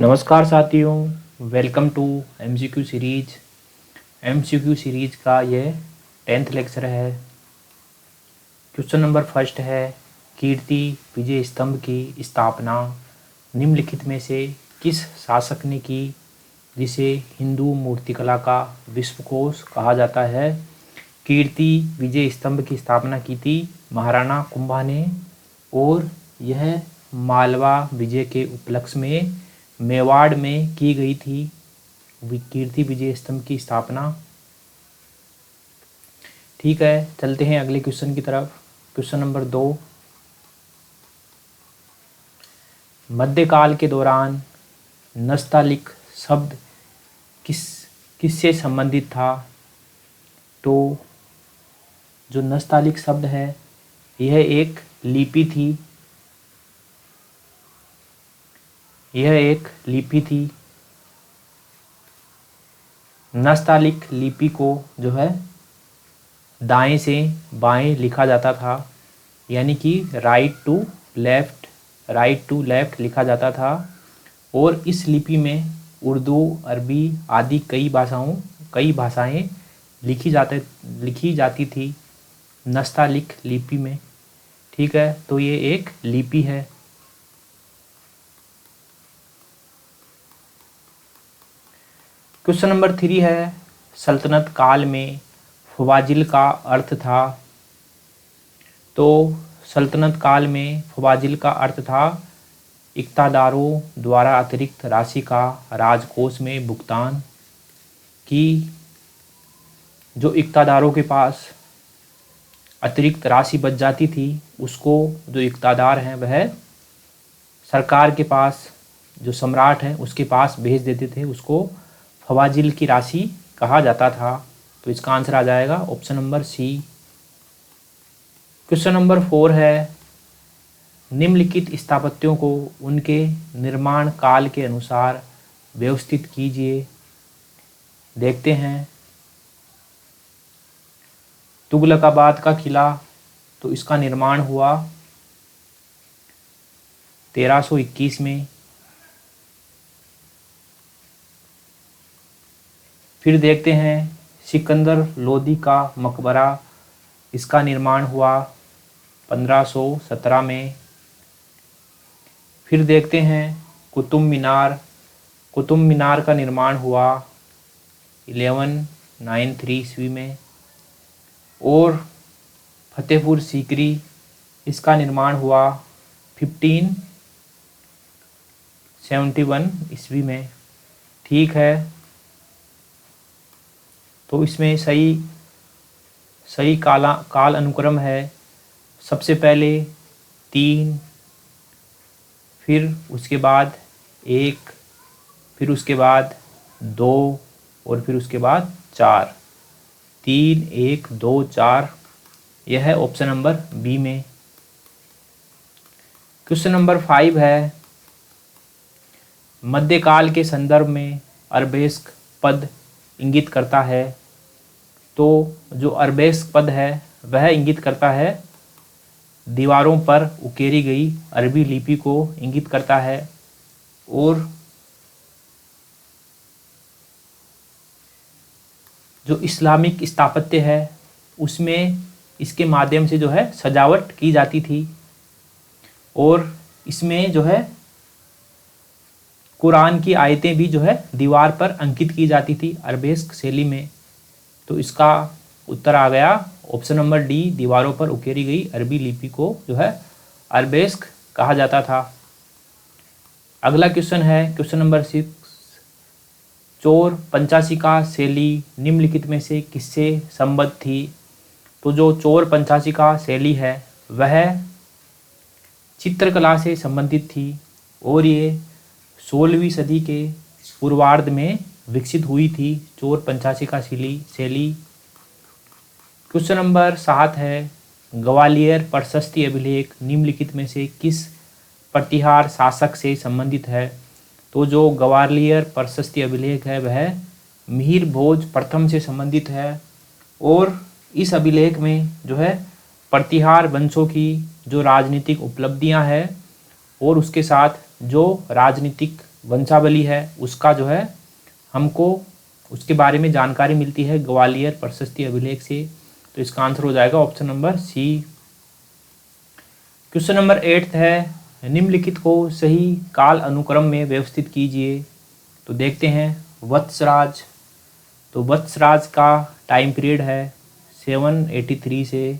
नमस्कार साथियों, welcome to MCQ series. MCQ series का ये 10th लेक्चर है। क्वेश्चन नंबर फर्स्ट है, कीर्ति विजय स्तंभ की स्थापना निम्नलिखित में से किस शासक ने की जिसे हिंदू मूर्तिकला का विश्वकोश कहा जाता है? कीर्ति विजय स्तंभ की स्थापना की थी महाराणा कुंभा ने, और यह मालवा विजय के उपलक्ष्य में मेवाड़ में की गई थी कीर्ति विजय स्तंभ की स्थापना। ठीक है, चलते हैं अगले क्वेश्चन की तरफ। क्वेश्चन नंबर 2, मध्यकाल के दौरान नस्तालिक शब्द किससे संबंधित था? तो जो नस्तालिक शब्द है यह एक लिपि थी। नस्तालिक लिपि को जो है दाएं से बाएं लिखा जाता था, यानी कि राइट टू लेफ़्ट लिखा जाता था। और इस लिपि में उर्दू, अरबी आदि कई भाषाएं लिखी जाती थी नस्तालिक लिपि में। ठीक है, तो ये एक लिपि है। क्वेश्चन नंबर 3 है, सल्तनत काल में फवाजिल का अर्थ था। तो सल्तनत काल में फवाजिल का अर्थ था इक़्तादारों द्वारा अतिरिक्त राशि का राजकोष में भुगतान की। जो इक़्तादारों के पास अतिरिक्त राशि बच जाती थी उसको जो इक़्तादार हैं वह सरकार के पास, जो सम्राट है उसके पास भेज देते थे। उसको फवाजिल की राशि कहा जाता था। तो इसका आंसर आ जाएगा option number C. Question number 4 है, निम्नलिखित स्थापत्यों को उनके निर्माण काल के अनुसार व्यवस्थित कीजिए। देखते हैं। तुगलकाबाद का किला, तो इसका निर्माण हुआ 1321 में। फिर देखते हैं सिकंदर लोदी का मकबरा, इसका निर्माण हुआ 1517 में। फिर देखते हैं कुतुब मीनार का निर्माण हुआ 1193 ईस्वी में। और फतेहपुर सीकरी, इसका निर्माण हुआ 1571 ईस्वी में। ठीक है, तो इसमें सही काल अनुक्रम है। सबसे पहले 3, फिर उसके बाद 1, फिर उसके बाद 2 और फिर उसके बाद 4। 3, 1, 2, 4, यह है ऑप्शन नंबर बी में। क्वेश्चन नंबर 5 है, मध्यकाल के संदर्भ में अरबेस्क पद इंगित करता है। तो जो अरबेस्क पद है वह इंगित करता है दीवारों पर उकेरी गई अरबी लिपि को इंगित करता है। और जो इस्लामिक स्थापत्य है उसमें इसके माध्यम से जो है सजावट की जाती थी। और इसमें जो है कुरान की आयतें भी जो है दीवार पर अंकित की जाती थी अरबेस्क शैली में। तो इसका उत्तर आ गया ऑप्शन नंबर डी, दीवारों पर उकेरी गई अरबी लिपि को जो है अरबेस्क कहा जाता था। अगला क्वेश्चन है क्वेश्चन नंबर 6, चोर पंचाशिका शैली निम्नलिखित में से किससे संबद्ध थी? तो जो चोर पंचाशिका शैली है वह चित्रकला से संबंधित थी और ये 16वीं सदी के पूर्वार्ध में विकसित हुई थी चोर पंचाशिका शैली। क्वेश्चन नंबर 7 है, ग्वालियर प्रशस्ति अभिलेख निम्नलिखित में से किस प्रतिहार शासक से संबंधित है? तो जो ग्वालियर प्रशस्ति अभिलेख है वह मिहिर भोज प्रथम से संबंधित है। और इस अभिलेख में जो है प्रतिहार वंशों की जो राजनीतिक उपलब्धियां हैं और उसके साथ जो राजनीतिक वंशावली है उसका जो है हमको उसके बारे में जानकारी मिलती है ग्वालियर प्रशस्ति अभिलेख से। तो इसका आंसर हो जाएगा option number C. Question number 8 है, निम्नलिखित को सही काल अनुक्रम में व्यवस्थित कीजिए। तो देखते हैं वत्सराज। तो वत्सराज का टाइम पीरियड है 783 से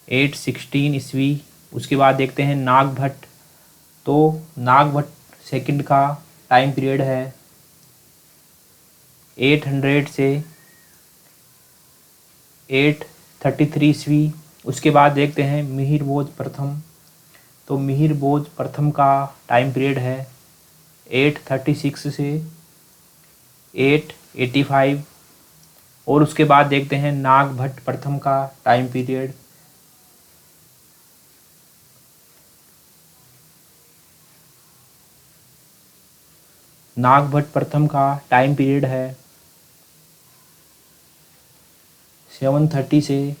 816 ईस्वी। उसके बाद देखते हैं नागभट्ट। तो नागभट्ट सेकंड का टाइम पीरियड है 800 से 833 ईस्वी। उसके बाद देखते हैं मिहिर भोज प्रथम। तो मिहिर भोज प्रथम का टाइम पीरियड है 836 से 885। और उसके बाद देखते हैं नागभट्ट प्रथम का टाइम पीरियड नागभट्ट प्रथम का टाइम पीरियड है 730 से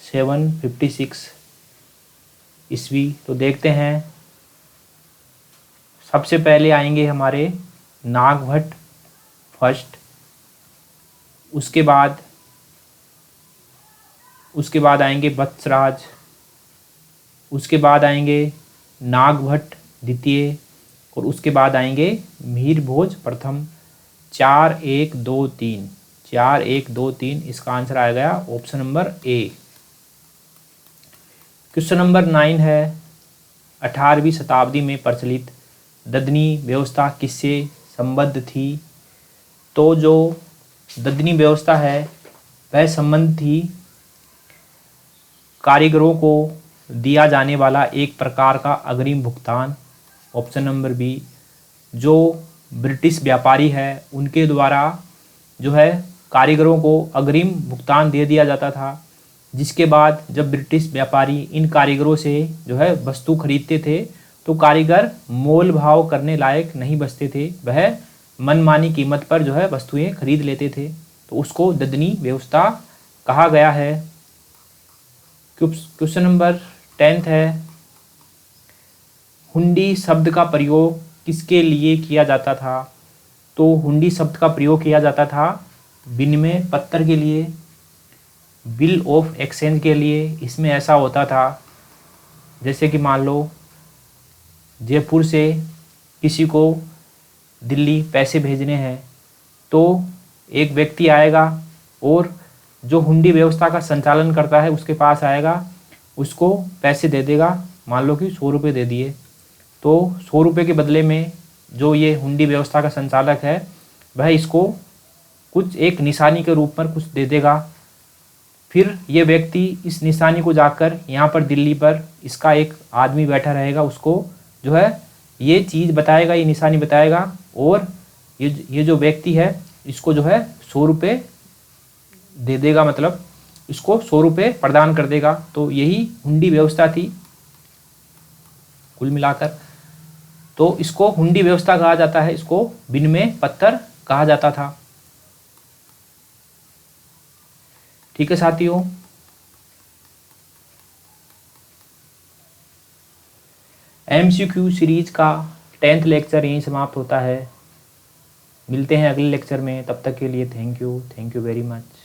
756 ईस्वी। तो देखते हैं सबसे पहले आएंगे हमारे नागभट्ट फर्स्ट। उसके बाद आएंगे वत्सराज। उसके बाद आएंगे नागभट्ट द्वितीय। और उसके बाद आएंगे मिहिर भोज प्रथम। 4 1 2 3 4 1 2 3 इसका आंसर आ गया option number A. Question number 9 है, 18वीं शताब्दी में प्रचलित ददनी व्यवस्था किससे संबद्ध थी। तो जो ददनी व्यवस्था है वह संबंध थी कारीगरों को दिया जाने वाला एक प्रकार का अग्रिम भुगतान। Option number B. जो ब्रिटिश व्यापारी है उनके द्वारा जो है कारीगरों को अग्रिम भुगतान दे दिया जाता था, जिसके बाद जब ब्रिटिश व्यापारी इन कारीगरों से जो है वस्तु खरीदते थे तो कारीगर मोल भाव करने लायक नहीं बचते थे, वह मनमानी कीमत पर जो है वस्तुएं खरीद लेते थे। तो उसको ददनी व्यवस्था कहा गया है। क्वेश्चन नंबर 10 है, हुंडी शब्द का प्रयोग किसके लिए किया जाता था। तो हुंडी शब्द का प्रयोग किया जाता था विनिमय पत्र के लिए, बिल ऑफ एक्सचेंज के लिए। इसमें ऐसा होता था जैसे कि मान लो जयपुर से किसी को दिल्ली पैसे भेजने हैं तो एक व्यक्ति आएगा और जो हुंडी व्यवस्था का संचालन करता है उसके पास आएगा, उसको पैसे दे देगा। मान लो कि 100 रुपये दे दिए, तो 100 रुपये के बदले में जो ये हुंडी व्यवस्था का संचालक है वह इसको कुछ एक निशानी के रूप में कुछ दे देगा। फिर ये व्यक्ति इस निशानी को जाकर यहाँ पर दिल्ली पर इसका एक आदमी बैठा रहेगा, उसको जो है ये चीज़ बताएगा, ये निशानी बताएगा और ये जो व्यक्ति है इसको जो है 100 रुपये दे देगा, मतलब इसको 100 रुपये प्रदान कर देगा। तो यही हुंडी व्यवस्था थी कुल मिलाकर। तो इसको हुंडी व्यवस्था कहा जाता है, इसको विनिमय पत्र कहा जाता था। ठीक है साथियों, MCQ सीरीज का 10th लेक्चर यहीं समाप्त होता है। मिलते हैं अगले लेक्चर में, तब तक के लिए थैंक यू वेरी मच।